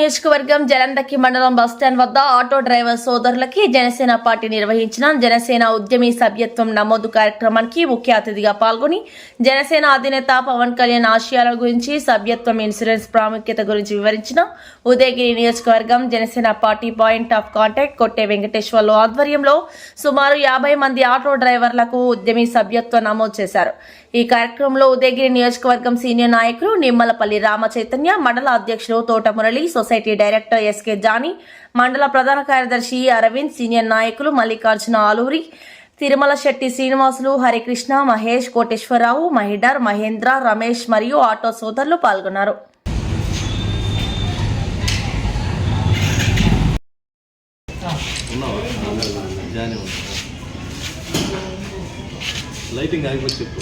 నియోజకవర్గం జలందకి మండలం బస్టాండ్ వద్ద ఆటో డ్రైవర్ సోదరులకి జనసేన పార్టీ నిర్వహించిన జనసేన ఉద్యమి సభ్యత్వం నమోదు కార్యక్రమానికి ముఖ్య అతిథిగా పాల్గొని జనసేన అధినేత పవన్ కళ్యాణ్ ఆశయాల గురించి సభ్యత్వం ఇన్సూరెన్స్ ప్రాముఖ్యత గురించి వివరించిన ఉదయగిరి నియోజకవర్గం Janasena party point of contact కొట్టే వెంకటేశ్వర్లు ఆధ్వర్యంలో సుమారు 50 మంది ఆటో డ్రైవర్లకు ఉద్యమి సభ్యత్వం నమోదు చేశారు. ఈ కార్యక్రమంలో ఉదయగిరి నియోజకవర్గం సీనియర్ నాయకులు నిమ్మలపల్లి రామ చైతన్య, మండల అధ్యక్షులు Thota Murali, society director SK Jani, మండల ప్రధాన కార్యదర్శి అరవింద్, సీనియర్ నాయకులు మల్లికార్జున ఆలూరి, తిరుమల శెట్టి శ్రీనివాసులు, హరికృష్ణ, మహేష్, కోటేశ్వరరావు, మహిడర్, మహేంద్ర, రమేష్ మరియు ఆటో సోదరులు పాల్గొన్నారు. లైటింగ్ ఆగిపోయి చెప్పు.